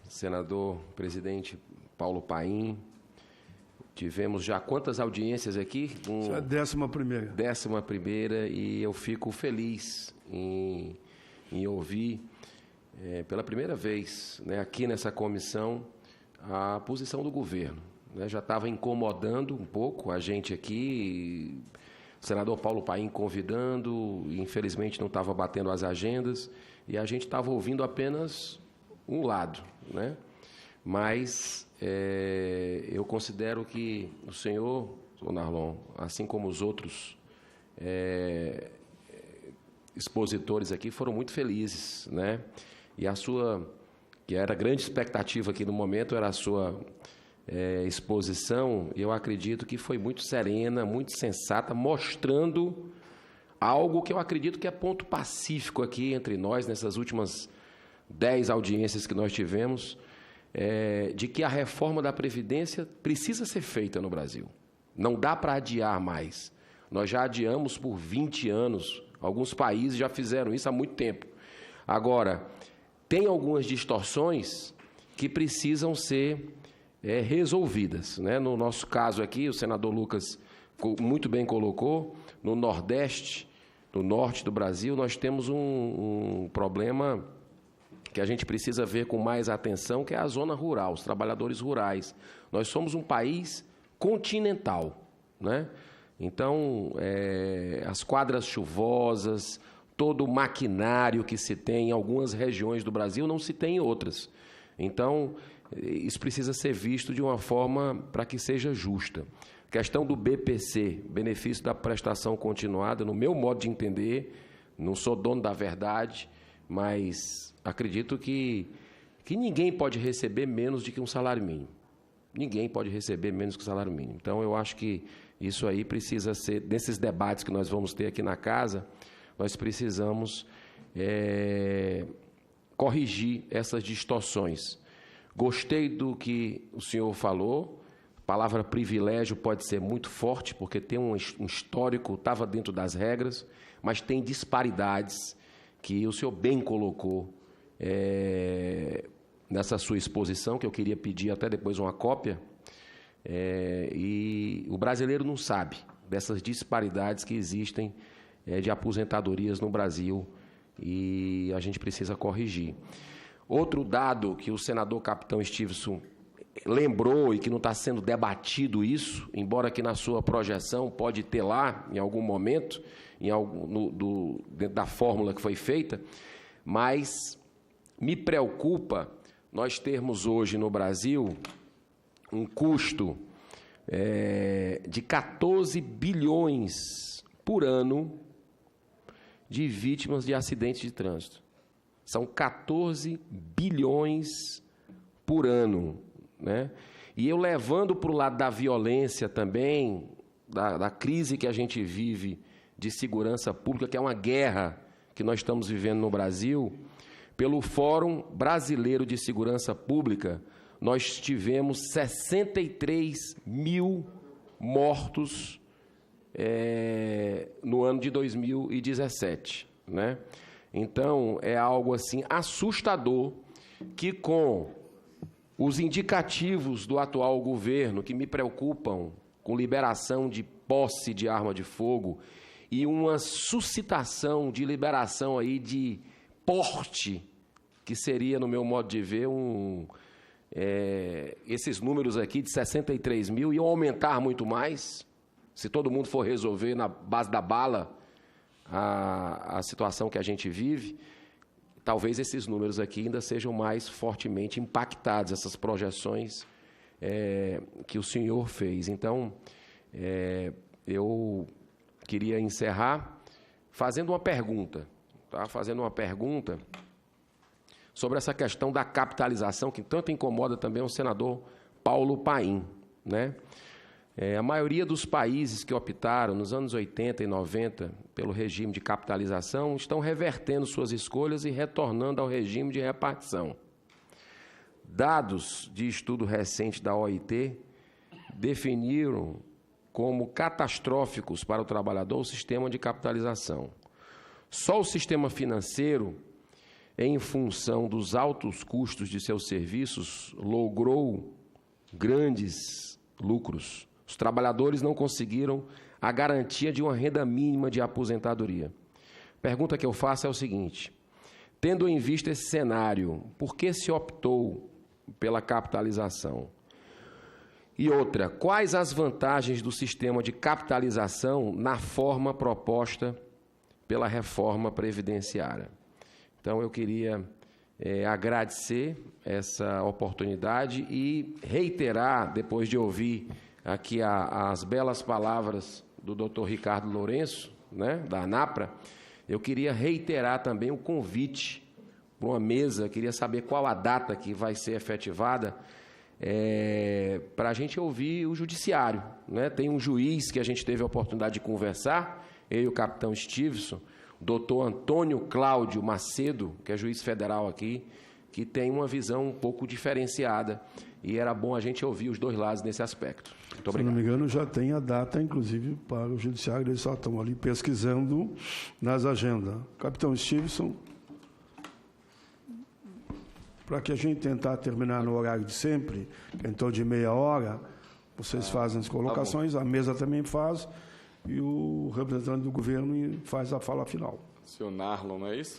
Senador presidente Paulo Paim, tivemos já quantas audiências aqui? É a 11ª. 11ª, e eu fico feliz em ouvir pela primeira vez, né, aqui nessa comissão, a posição do governo. Né? Já estava incomodando um pouco a gente aqui, o senador Paulo Paim convidando, infelizmente não estava batendo as agendas, e a gente estava ouvindo apenas um lado, né? Mas eu considero que o senhor Narlon, assim como os outros expositores aqui, foram muito felizes, né? E a sua, que era a grande expectativa aqui no momento, era a sua exposição, eu acredito que foi muito serena, muito sensata, mostrando algo que eu acredito que é ponto pacífico aqui entre nós, nessas últimas 10 audiências que nós tivemos, de que a reforma da Previdência precisa ser feita no Brasil. Não dá para adiar mais. Nós já adiamos por 20 anos, alguns países já fizeram isso há muito tempo. Agora, tem algumas distorções que precisam ser resolvidas, né? No nosso caso aqui, o senador Lucas muito bem colocou, no Nordeste, no Norte do Brasil, nós temos um problema que a gente precisa ver com mais atenção, que é a zona rural, os trabalhadores rurais. Nós somos um país continental, né? Então, as quadras chuvosas, todo o maquinário que se tem em algumas regiões do Brasil não se tem em outras. Então, isso precisa ser visto de uma forma para que seja justa. A questão do BPC, benefício da prestação continuada, no meu modo de entender, não sou dono da verdade, mas acredito que ninguém pode receber menos do que um salário mínimo. Ninguém pode receber menos que o salário mínimo. Então, eu acho que isso aí precisa ser, nesses debates que nós vamos ter aqui na casa, nós precisamos corrigir essas distorções. Gostei do que o senhor falou. A palavra privilégio pode ser muito forte, porque tem um histórico, estava dentro das regras, mas tem disparidades que o senhor bem colocou nessa sua exposição, que eu queria pedir até depois uma cópia, e o brasileiro não sabe dessas disparidades que existem de aposentadorias no Brasil, e a gente precisa corrigir. Outro dado que o senador capitão Stevenson lembrou e que não está sendo debatido isso, embora que na sua projeção pode ter lá, em algum momento, dentro da fórmula que foi feita, mas me preocupa nós termos hoje no Brasil um custo de 14 bilhões por ano de vítimas de acidentes de trânsito. São 14 bilhões por ano, né? E eu levando para o lado da violência também, da crise que a gente vive de segurança pública, que é uma guerra que nós estamos vivendo no Brasil, pelo Fórum Brasileiro de Segurança Pública, nós tivemos 63 mil mortos no ano de 2017, né? Então, é algo assim assustador que, com os indicativos do atual governo, que me preocupam com liberação de posse de arma de fogo e uma suscitação de liberação aí de porte, que seria, no meu modo de ver, esses números aqui de 63 mil iam aumentar muito mais, se todo mundo for resolver na base da bala a situação que a gente vive. Talvez esses números aqui ainda sejam mais fortemente impactados, essas projeções que o senhor fez. Então, eu queria encerrar fazendo uma pergunta, tá? Fazendo uma pergunta sobre essa questão da capitalização, que tanto incomoda também o senador Paulo Paim, né? A maioria dos países que optaram nos anos 80 e 90 pelo regime de capitalização estão revertendo suas escolhas e retornando ao regime de repartição. Dados de estudo recente da OIT definiram como catastróficos para o trabalhador o sistema de capitalização. Só o sistema financeiro em função dos altos custos de seus serviços, logrou grandes lucros. Os trabalhadores não conseguiram a garantia de uma renda mínima de aposentadoria. A pergunta que eu faço é o seguinte: tendo em vista esse cenário, por que se optou pela capitalização? E outra, quais as vantagens do sistema de capitalização na forma proposta pela reforma previdenciária? Então, eu queria agradecer essa oportunidade e reiterar, depois de ouvir aqui as belas palavras do Dr. Ricardo Lourenço, né, da ANAPRA, eu queria reiterar também o convite para uma mesa, queria saber qual a data que vai ser efetivada, para a gente ouvir o judiciário, né? Tem um juiz que a gente teve a oportunidade de conversar, eu e o capitão Stevenson, o doutor Antônio Cláudio Macedo, que é juiz federal aqui, que tem uma visão um pouco diferenciada, e era bom a gente ouvir os dois lados nesse aspecto. Muito obrigado. Se não me engano, já tem a data, inclusive, para o judiciário, eles só estão ali pesquisando nas agendas. Capitão Stevenson, para que a gente tentar terminar no horário de sempre, que é em torno de meia hora, vocês fazem as colocações, a mesa também faz, e o representante do governo faz a fala final. Senhor Narlon, não é isso?